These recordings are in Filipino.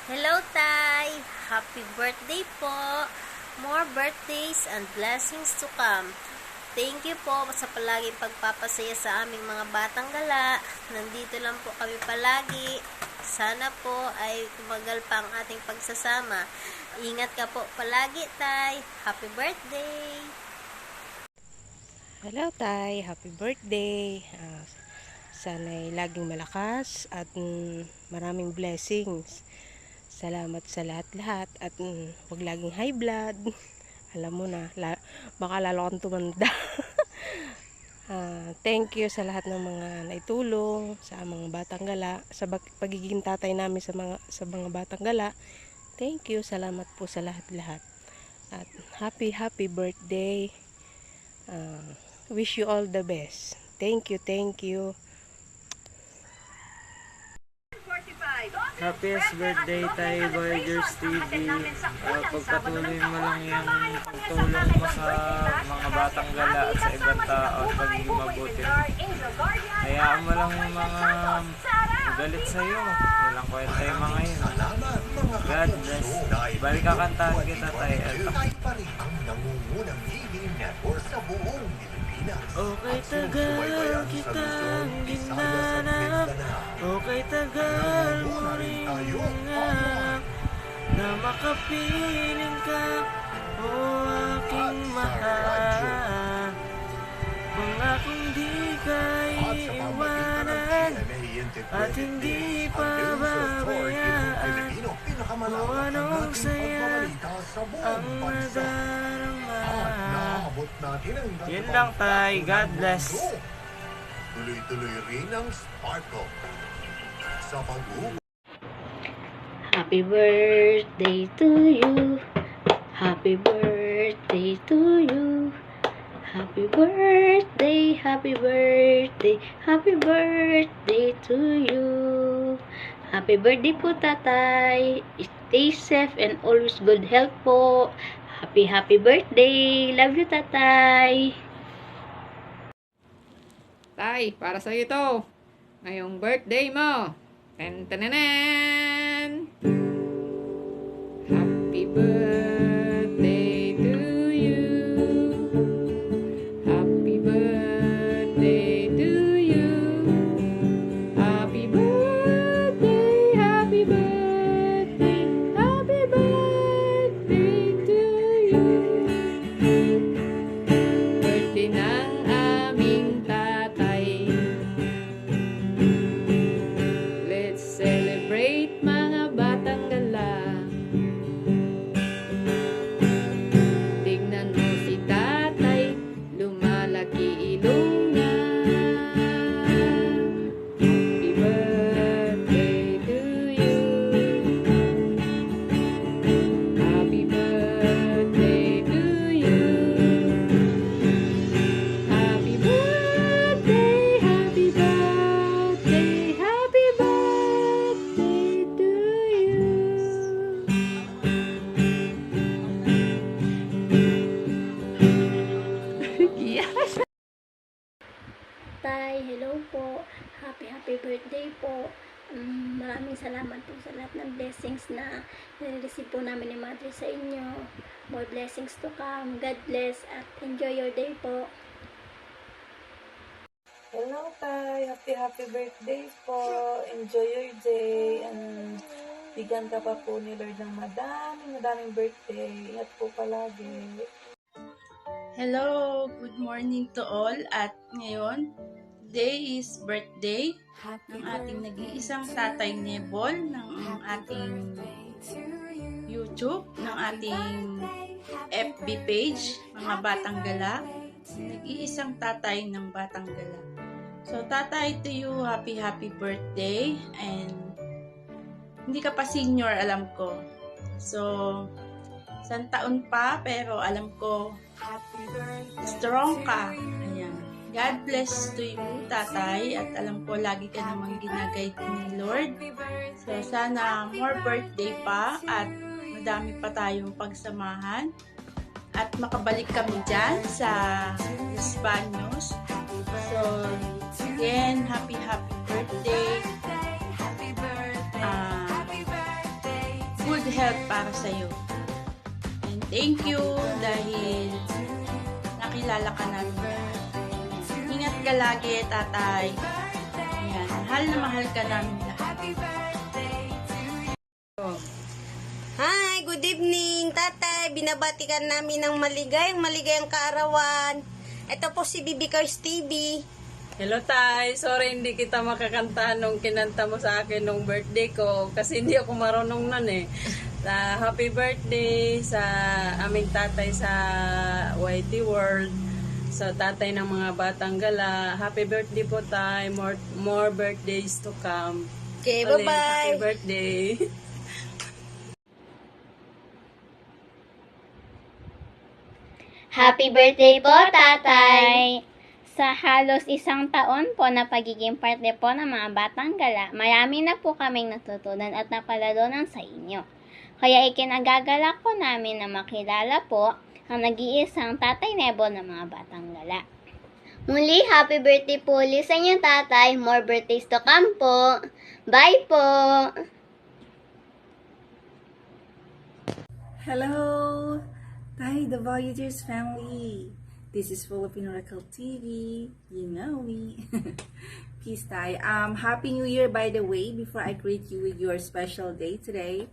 Hello, Tay! Happy birthday po! More birthdays and blessings to come. Thank you po sa palaging pagpapasaya sa aming mga batang gala. Nandito lang po kami palagi. Sana po ay tumagal pa ang ating pagsasama. Ingat ka po palagi, Tay! Happy birthday! Hello, Tay. Happy birthday. Sana'y laging malakas at maraming blessings. Salamat sa lahat-lahat at huwag laging high blood. Alam mo na, baka lalo kang tumanda. Thank you sa lahat ng mga naitulong sa mga batang gala, sa pagiging tatay namin sa mga batang gala. Thank you, salamat po sa lahat-lahat. At happy birthday. Wish you all the best. Thank you. Happiest birthday tayo, Voyagers TV. Pagpatuloy mo lang yung pagtulong mo sa mga batang gala at sa ibang tao at pagiging mabuti. Hayaan mo lang yung mga galit sa'yo. Walang kwenta yung mga yun. God bless. Balik kakantahan kita tayo. Okay, tagal kitang ginanap. Okay, tagal mo rin nga na makapiling ka, o aking mahal. Pangakong di ka iiwanan at hindi pa babayaan. O anong saya ang nadarama. Yun lang tayo. God bless. Tuloy-tuloy rin ang Sparkle sa pag-uwi. Happy birthday to you. Happy birthday to you. Happy birthday, happy birthday, happy birthday to you. Happy birthday po, Tatay. Stay safe and always good health po. Happy birthday. Love you, Tatay. Tay, para sa iyo to. Ngayong birthday mo. Tan-tananan! Happy birthday to you. Happy birthday to you. Happy birthday, happy birthday, happy birthday to you. Birthday ng aming tatay. Let's celebrate mga batang gala. Tignan mo si tatay, lumalaki ilong na. Happy birthday to you. Happy birthday to you. Happy birthday, happy birthday, happy birthday to you. Yes. Tay, hello po. Happy birthday po. Maraming salamat po sa lahat ng blessings na nare-receive po namin ni Madre sa inyo. More blessings to come. God bless at enjoy your day po. Hello, Tay. Happy birthday po. Enjoy your day. And bigyan ka pa po ni Lord ng madaming birthday. Ingat po palagi. Hello, good morning to all. At ngayon, today is birthday ng ating nag-iisang tatay Nebol, ng ating YouTube, ng ating FB page, mga Batang Gala. Nag-iisang tatay ng Batang Gala. So, tatay to you, happy birthday. And hindi ka pa senior, alam ko. So, isang taon pa, pero alam ko, strong ka. Ayan. God bless to you, tatay. At alam ko, lagi ka namang ginaguide ni Lord. So, sana more birthday pa at madami pa tayong pagsamahan. At makabalik kami dyan sa Los Baños. So, again, happy birthday. health para sa'yo. And thank you dahil nakilala ka namin lahat. Ingat ka lagi, tatay. Ayan, mahal ka namin lahat. Hi, good evening, tatay. Binabatikan namin ng maligayang kaarawan. Ito po si Bibi Cars TV. Hello, Tay. Sorry, hindi kita makakanta nung kinanta mo sa akin nung birthday ko kasi hindi ako marunong nun eh. Happy birthday sa aming tatay sa YT World. Sa tatay ng mga batang gala. Happy birthday po, Tay. More birthdays to come. Okay, Ulit, bye-bye. Happy birthday. Happy birthday po, tatay! Sa halos isang taon po na pagiging parte po ng mga batang gala, marami na po kaming natutunan at napalalunan sa inyo. Kaya ikinagagalak po namin na makilala po ang nag-iisang Tatay Nebo ng mga batang gala. Muli, happy birthday po ulit sa inyo, tatay. More birthdays to come po. Bye po! Hello, Tay, the Voyagers family. This is Filipino Oracle TV. You know me. Peace, Tay. Happy New Year, by the way, before I greet you with your special day today.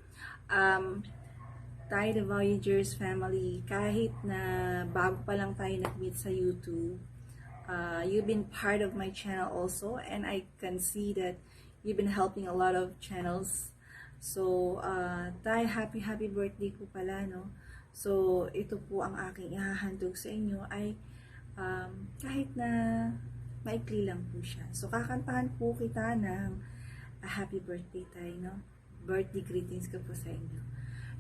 Tay, the Voyagers family, kahit na bago pa lang tayo nag-meet sa YouTube, you've been part of my channel also, and I can see that you've been helping a lot of channels. So, Tay, happy birthday po pala, no? So, ito po ang aking ihahandog sa inyo ay kahit na maikli lang po siya. So, kakantahan po kita ng happy birthday, Tay, no? Birthday greetings ko po sa inyo.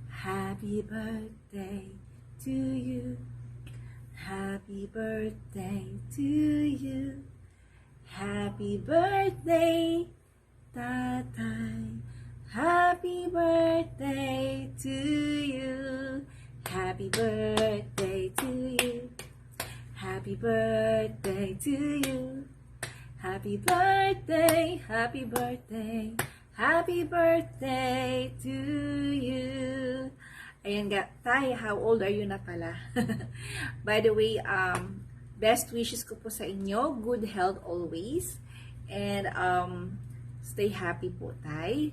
Happy birthday to you. Happy birthday to you. Happy birthday, Tatay. Happy birthday to you. Happy birthday to you. Happy birthday to you. Happy birthday, happy birthday, happy birthday to you. Ayan nga, Tay, how old are you na pala? By the way, best wishes ko po sa inyo. Good health always. And stay happy po, Tay.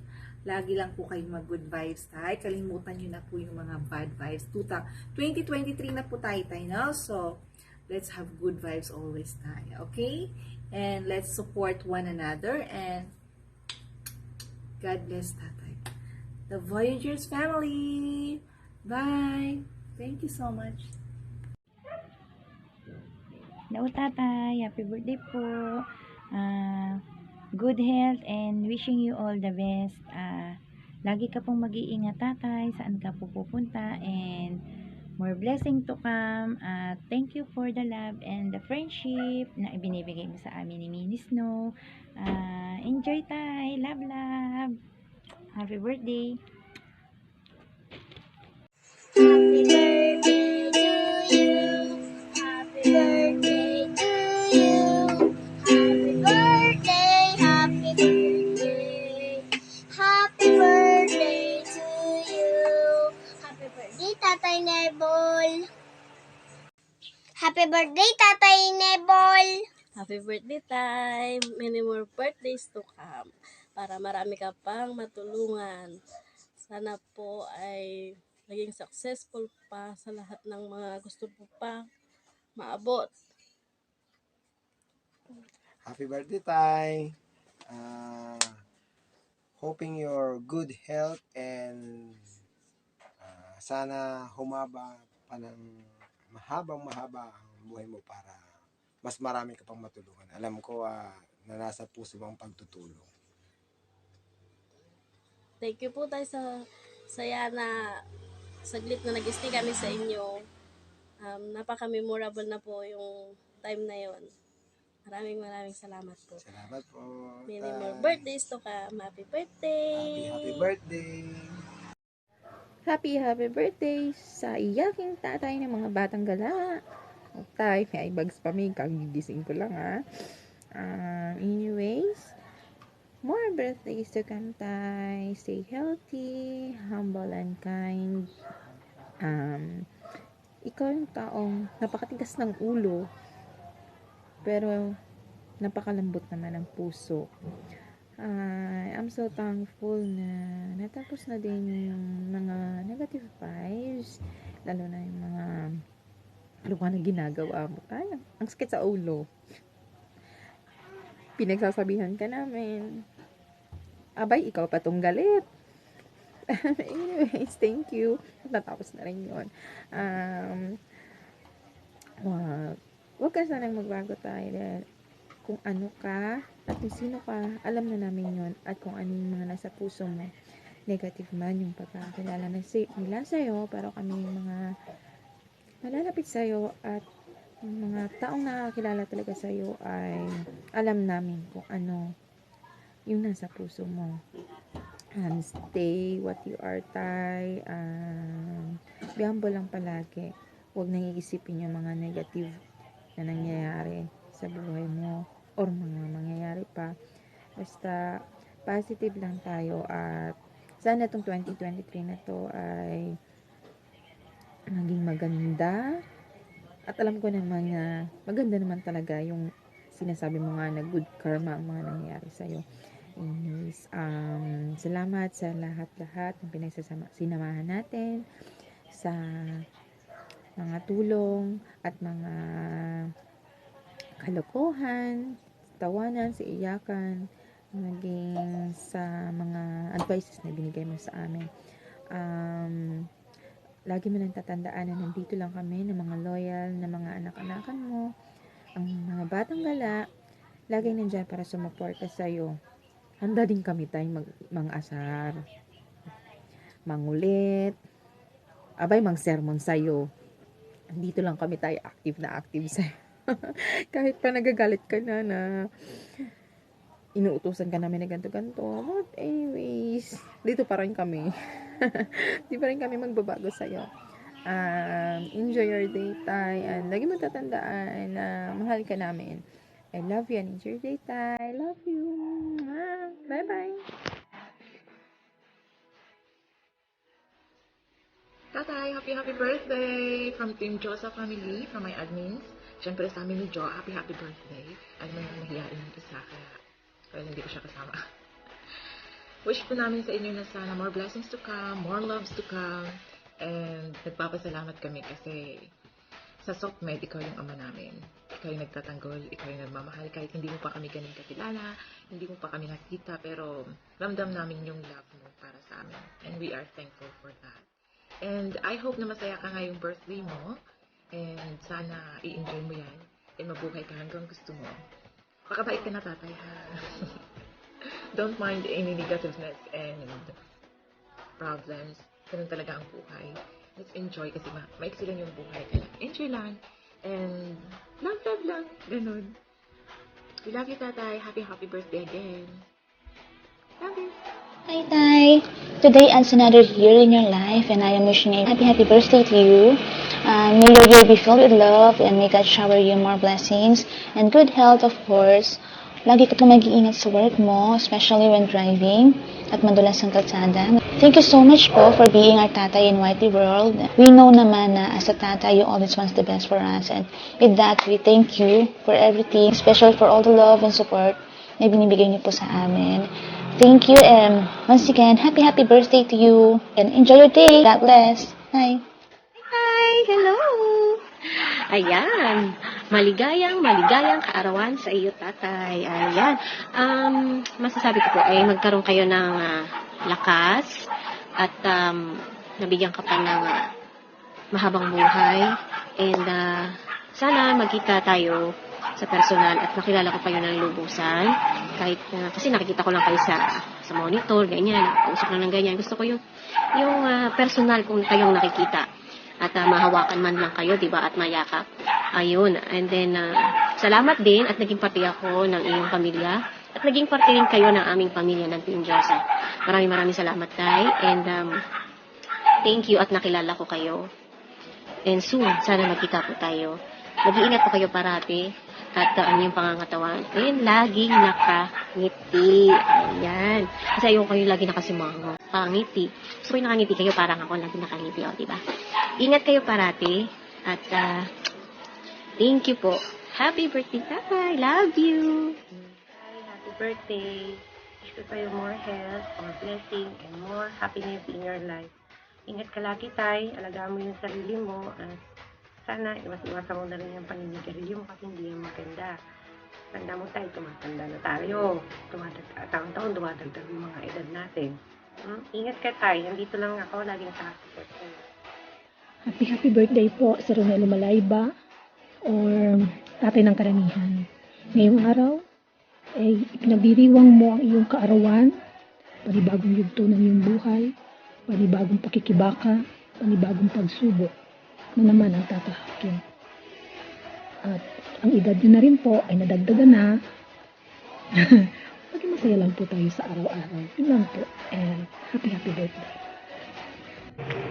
Lagi lang po kayo mag-good vibes, Tay. Kalimutan nyo na po yung mga bad vibes. 2023 na po tayo, Tay, no? So, let's have good vibes always, Tay. Okay? And let's support one another. And God bless, Tatay. The Voyagers family. Bye. Thank you so much. Hello, tatay. Happy birthday po. Good health and wishing you all the best. Lagi ka pong mag-iingat, tatay, saan ka po pupunta, and more blessing to come. Thank you for the love and the friendship na ibinibigay mo sa amin ni Mini Snow. Enjoy, tay. Love, love. Happy birthday. Happy birthday to you. Happy birthday to you. Happy birthday, happy birthday. Happy birthday to you. Happy birthday, Tatay Nebol. Happy birthday, Tatay Nebol. Happy birthday, Tay! Many more birthdays to come para marami ka pang matulungan. Sana po ay maging successful pa sa lahat ng mga gusto po pa maabot. Happy birthday, Tay! Hoping your good health and sana humaba pa ng mahaba ang buhay mo para mas marami ka pang matulungan. Alam ko na nasa puso mo ang pagtutulong. Thank you po tayo sa saya na saglit na nag-stay kami sa inyo. Napaka-memorable na po yung time na yon. Maraming salamat po. Salamat po. Many Tay. more birthdays to come. Happy birthday! Happy birthday! Happy birthday sa iyaking tatay ng mga batang gala. O tay, may bags pa may kagigising ko lang ha. Anyways, More birthdays to come, Tay. Stay healthy, humble and kind. Ikaw yung taong napakatigas ng ulo, pero napakalambot naman ng puso. I'm so thankful na natapos na din yung mga negative vibes, lalo na yung mga luka na ginagawa mo. Ang sakit sa ulo. Pinagsasabihan ka namin. Abay, ikaw pa tong galit. Anyways, thank you. Natapos na rin yun. Huwag ka sanang magbago tayo dahil kung ano ka at kung sino ka, alam na namin yun. At kung ano yung mga nasa puso mo, negative man yung pagkakilala nila sa'yo, pero kami yung mga malalapit sa'yo at mga taong nakakilala talaga sa'yo ay alam namin kung ano yung nasa puso mo. Stay what you are, Tay. Be humble lang palagi. Huwag nang iisipin yung mga negative na nangyayari sa buhay mo or mga mangyayari pa. Basta positive lang tayo at sana itong 2023 na to ay maging maganda. At alam ko naman na maganda naman talaga yung sinasabi mo nga na good karma ang mga nangyayari sa'yo. Anyways, salamat sa lahat-lahat ng sinamahan natin sa mga tulong at mga kalokohan, tawanan, sa iyakan, maging sa mga advices na binigay mo sa amin. Lagi mo lang tatandaan na nandito lang kami ng mga loyal na mga anak-anakan mo, ang mga batang gala, lagi nandyan para sumuporta sa'yo. Handa din kami tayong mang-asar, mangulit, mang sermon sa'yo. Dito lang kami tayo active sa'yo. Kahit pa nagagalit ka na inuutusan ka namin na ganto-ganto. But anyways, dito pa rin kami. Di pa rin kami magbabago sa'yo. Enjoy your day, Tay. And lagi mo tatandaan na mahal ka namin. I love you and enjoy your day, Tay. Love you. Bye-bye. Tatay, happy birthday from Team Josa family, from my admins. Siyempre sa amin ni Jo, happy birthday. Alam mo naman mahihain yung isa, kaya hindi ko siya kasama. Wish po namin sa inyo na sana more blessings to come, more loves to come, and nagpapasalamat kami kasi sa SOCMED, ikaw yung ama namin. Ikaw yung nagtatanggol, ikaw yung nagmamahal, kahit hindi mo pa kami ganun kakilala, hindi mo pa kami nakita, pero ramdam namin yung love mo para sa amin. And we are thankful for that. And I hope na masaya ka ngayong birthday mo, and sana i-enjoy mo yan, and mabuhay ka hanggang gusto mo. Pakabait ka na, tatay, ha? Don't mind any negativeness and problems. Ganun talaga ang buhay. Let's enjoy kasi maiksi lang yung buhay. Enjoy lang. And love lang. Ganun. We love you, tatay. Happy birthday again. Love you. Hi, Tay. Today adds another year in your life, and I am wishing a happy birthday to you. May your year be filled with love, and may God shower you more blessings and good health, of course. Lagi ka pong mag-iingat sa work mo, especially when driving at madulas ang kalsada. Thank you so much po for being our tatay in Whitey World. We know naman na as a tatay, you always want the best for us. And with that, we thank you for everything, especially for all the love and support na binibigay niyo po sa amin. Thank you, and once again, happy birthday to you. And enjoy your day. God bless. Bye. Hi! Hello! Ayan, maligayang kaarawan sa iyo, tatay. Ayan, masasabi ko po ay magkaroon kayo ng lakas at nabigyan ka pa ng mahabang buhay. And sana magkita tayo sa personal at makilala ko kayo ng lubusan. Kahit kasi nakikita ko lang kayo sa monitor, ganyan, usap lang ng ganyan. Gusto ko yung personal kung kayong nakikita. At mahawakan man lang kayo, diba? At mayakap. Ayun. And then, salamat din at naging parte ako ng iyong pamilya. At naging parte rin kayo ng aming pamilya ng Team Josa. Maraming salamat, Tay. And thank you at nakilala ko kayo. And soon, sana magkita po tayo. Mag-iingat po kayo parati. at ang iyong pangangatawan ay laging nakangiti. Ayan. Kasi ayoko kayo lagi nakasimango. Pangiti. Gusto ko yung nakangiti kayo, parang ako lagi nakangiti. O, diba? Ingat kayo parati. At thank you po. Happy birthday, Tatay. Love you. Happy birthday. Wish ko sa'yo more health, more blessing, and more happiness in your life. Ingat ka lagi, Tay. Alagaan mo yung sarili mo. At sana iwas-iwasan mo na rin yung paninigarilyo mo kasi hindi yung maganda. Tanda mo, Tay, tumatanda na tayo. Taon-taon dumadagdag yung mga edad natin. Ingat ka, Tay. Nandito lang ako. Laging sa-support ko. Happy birthday po sa Ronelo Malayba or Tatay ng Karamihan. Ngayong araw, ay ipinagdiriwang mo ang iyong kaarawan, panibagong yugto ng iyong buhay, panibagong pakikibaka, panibagong pagsubok na naman ang tatahakin. At ang edad nyo na rin po ay nadagdagan na. Maging masaya lang po tayo sa araw-araw. Yun lang po. And happy birthday.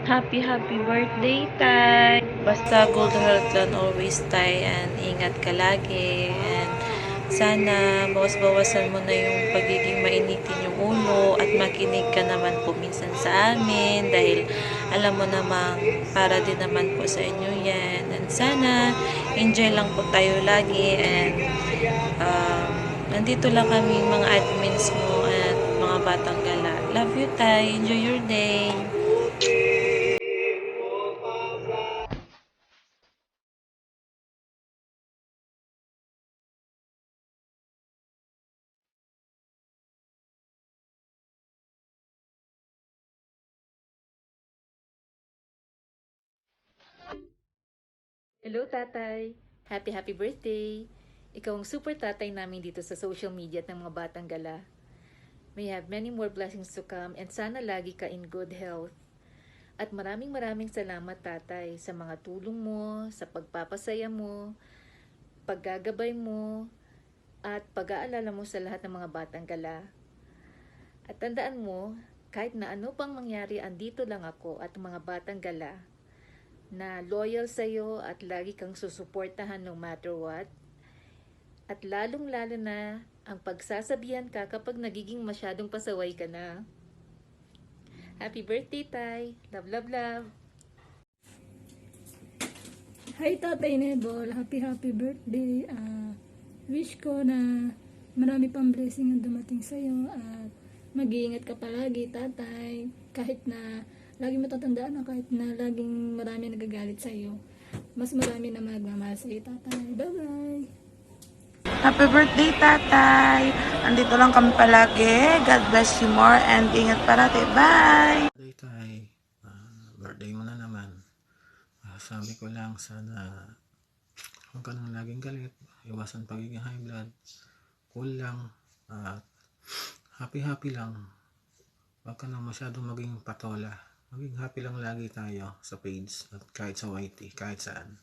Happy birthday, Tay! Basta good health lang always, Tay, and ingat ka lagi. And sana bawas-bawasan mo na yung pagiging mainitin yung ulo at makinig ka naman po minsan sa amin dahil alam mo namang para din naman po sa inyo yan. And sana enjoy lang po tayo lagi and nandito lang kami mga admins mo at mga batang gala. Love you, Tay. Enjoy your day. Hello, Tatay! Happy birthday! Ikaw ang super tatay namin dito sa social media at ng mga batang gala. May have many more blessings to come and sana lagi ka in good health. At maraming salamat, Tatay, sa mga tulong mo, sa pagpapasaya mo, paggagabay mo, at pag-aalala mo sa lahat ng mga batang gala. At tandaan mo, kahit na ano pang mangyari, andito lang ako at mga batang gala na loyal sa'yo at lagi kang susuportahan no matter what. At lalong-lalo na ang pagsasabihan ka kapag nagiging masyadong pasaway ka na. Happy birthday, Tay! Love, love, love! Hi, Tatay Nebol! Happy birthday! Wish ko na marami pang blessing ang dumating sa'yo at mag-iingat ka palagi, Tatay. Kahit na laging matatandaan na kahit na laging marami nagagalit sa iyo, mas marami na magmamahal sa iyo, Tatay. Bye-bye! Happy birthday, Tatay! Andito lang kami palagi. God bless you more and ingat parati. Bye! Birthday, Tay. Birthday mo na naman. Sabi ko lang, sana huwag ka nang laging galit. Iwasan pagiging high blood. Cool lang. At happy lang. Huwag ka nang masyadong maging patola. Maging happy lang lagi tayo sa page at kahit sa YT, kahit saan.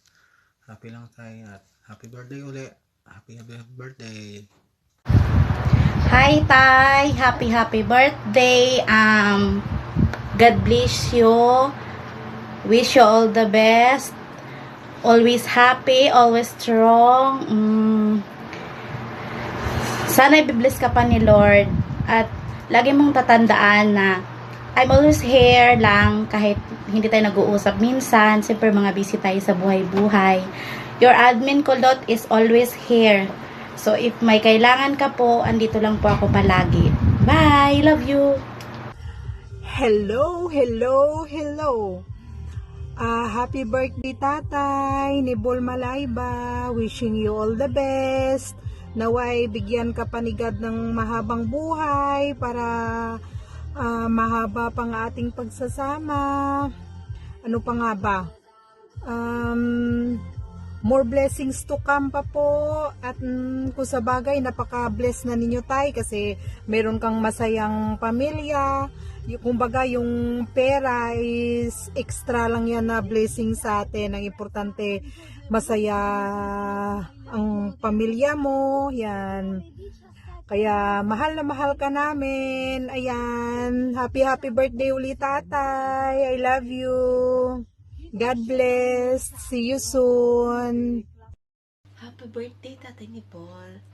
Happy lang tayo at happy birthday uli. Happy birthday. Hi, Tay! Happy birthday! God bless you. Wish you all the best. Always happy, always strong. Sana i-bless ka pa ni Lord. At lagi mong tatandaan na I'm always here lang kahit hindi tayo nag-uusap minsan. Siyempre mga busy tayo sa buhay-buhay. Your admin kulot is always here. So if may kailangan ka po, andito lang po ako palagi. Bye! Love you! Hello! Happy birthday, Tatay Nebol Malayba. Wishing you all the best. Naway bigyan ka panigad ng mahabang buhay para mahaba pang ating pagsasama. Ano pa nga ba? More blessings to come pa po. At kung sa bagay, napaka-bless na ninyo, Tay, kasi meron kang masayang pamilya. Kumbaga, yung pera is extra lang yan na blessing sa atin. Ang importante, masaya ang pamilya mo. Yan. Kaya mahal na mahal ka namin. Ayan. Happy birthday ulit, Tatay. I love you. God bless. See you soon. Happy happy birthday, Tatay ni Paul.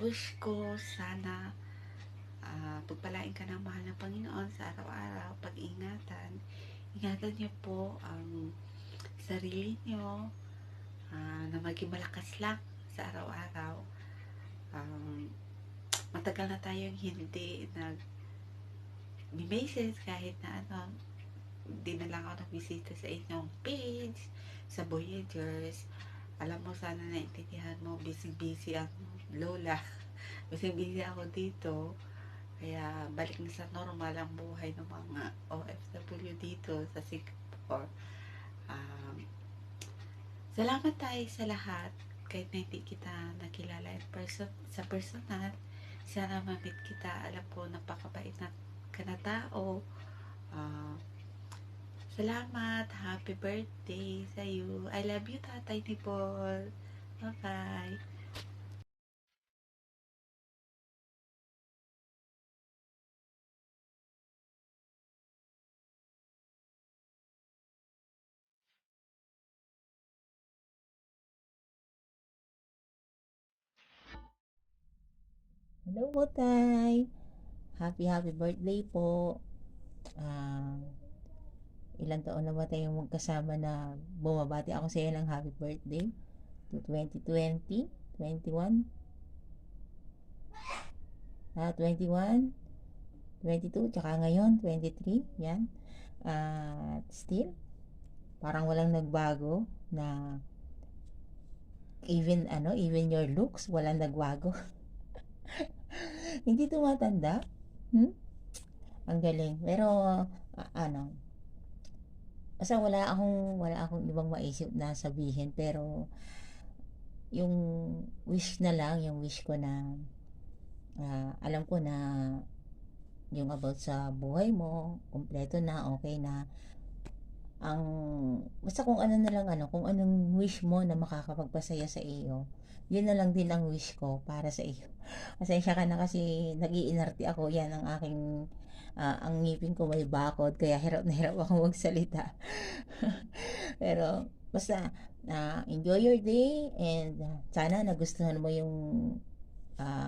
Wish ko sana pagpalain ka ng mahal ng Panginoon sa araw-araw, pag-ingatan. Ingatan niyo po ang sarili niyo, na maging malakas lang sa araw-araw. Matagal na tayong hindi nag-message kahit na hindi na lang ako nagbisita sa inyong page, sa Voyagers. Alam mo, sana naintindihan mo, busy-busy ang lola. Busy-busy ako dito. Kaya balik na sa normal ang buhay ng mga OFW dito sa Singapore. Salamat tayo sa lahat. Kahit na hindi kita nakilala sa personal, sana ma-meet kita. Alam ko, napakabait ka na tao. Salamat. Happy birthday sa iyo. I love you, Tatay ni Paul. Bye-bye. Hello po, Tay. Happy birthday po. Ilang taon na ba tayong magkasama na bumabati ako sa iyo ng happy birthday? 2020? 21? 21? 22? Tsaka ngayon, 23? Yan. Still, parang walang nagbago na even your looks, walang nagbago. Hindi tumatanda. Ang galing. Pero basta wala akong ibang maisip na sabihin, pero yung wish ko na alam ko na yung about sa buhay mo, kumpleto na, okay na. Basta kung ano na lang, kung anong wish mo na makakapagpasaya sa iyo, yun na lang din ang wish ko para sa iyo. Pasensya ka na kasi nag-iinarte ako. Yan ang aking ang ngipin ko may bakod, kaya hirap na hirap ako magsalita. Pero basta enjoy your day, and sana nagustuhan mo yung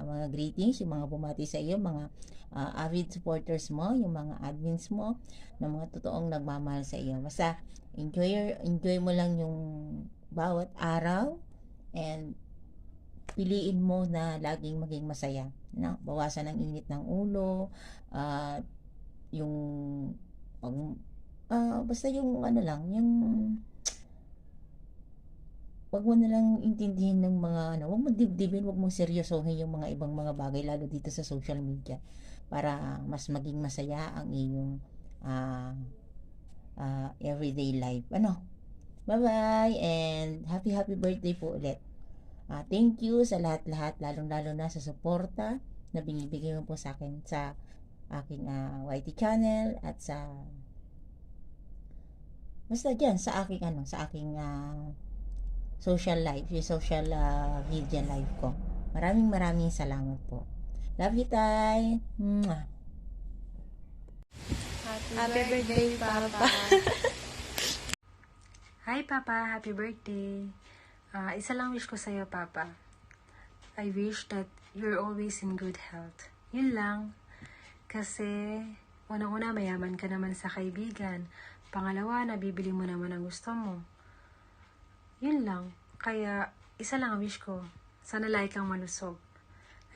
mga greetings, yung mga bumati sa iyo, mga avid supporters mo, yung mga admins mo, na mga totoong nagmamahal sa iyo. Basta enjoy mo lang yung bawat araw, and piliin mo na laging maging masaya, no? Bawasan ang init ng ulo, yung basta yung yung wag mo na lang intindihin ng mga wag mo dibdibin, wag mo seryosohin yung mga ibang mga bagay, lalo dito sa social media, para mas maging masaya ang iyong everyday life. Bye-bye, and happy birthday po ulit. Thank you sa lahat-lahat, lalong-lalo na sa suporta na binibigay mo po sa akin sa aking YT channel, at basta dyan sa aking social life, yung social media life ko. Maraming salamat po. Love you, Tay. Happy birthday, Papa. Hi, Papa. Happy birthday. Isa lang wish ko sa'yo, Papa. I wish that you're always in good health. Yun lang. Kasi, unang-una, mayaman ka naman sa kaibigan. Pangalawa, nabibili mo naman ang gusto mo. Yun lang. Kaya, isa lang ang wish ko. Sana lagi kang malusog.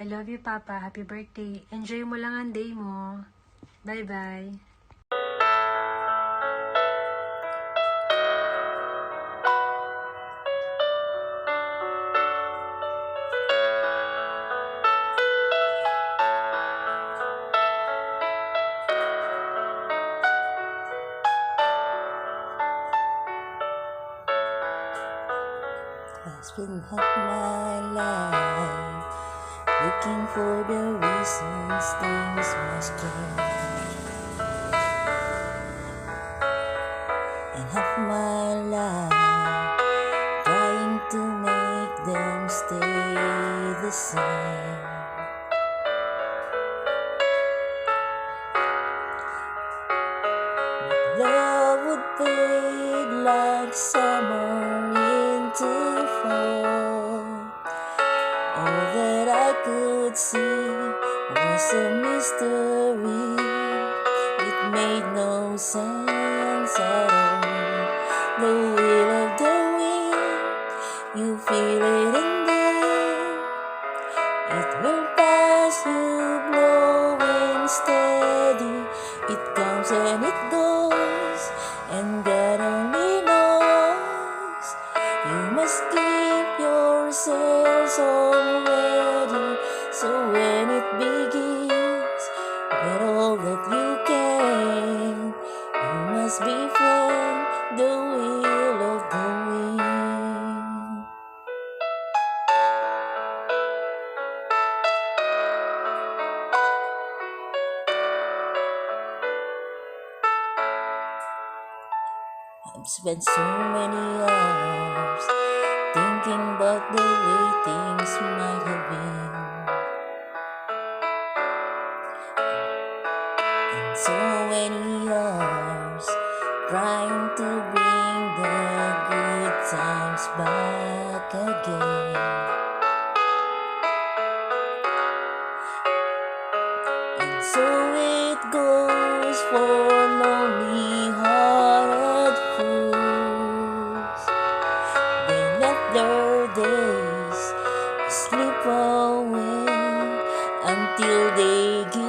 I love you, Papa. Happy birthday. Enjoy mo lang ang day mo. Bye-bye. It's been half my life looking for the reasons things must change, and half my life trying to make them stay the same. Love would fade like summer into fall. could see was a mystery. It made no sense at all. The will of the wind, you feel it in there. It will pass you, blowing steady. It comes and it goes, and God only knows. You must keep yourselves all ready, so when it begins, get all that you can. You must befriend the will of the wind. I've spent so many hours thinking about the way things might have been, and so many hours trying to bring the good times back again. And so it goes for lonely-hearted fools. They let their days slip away until they give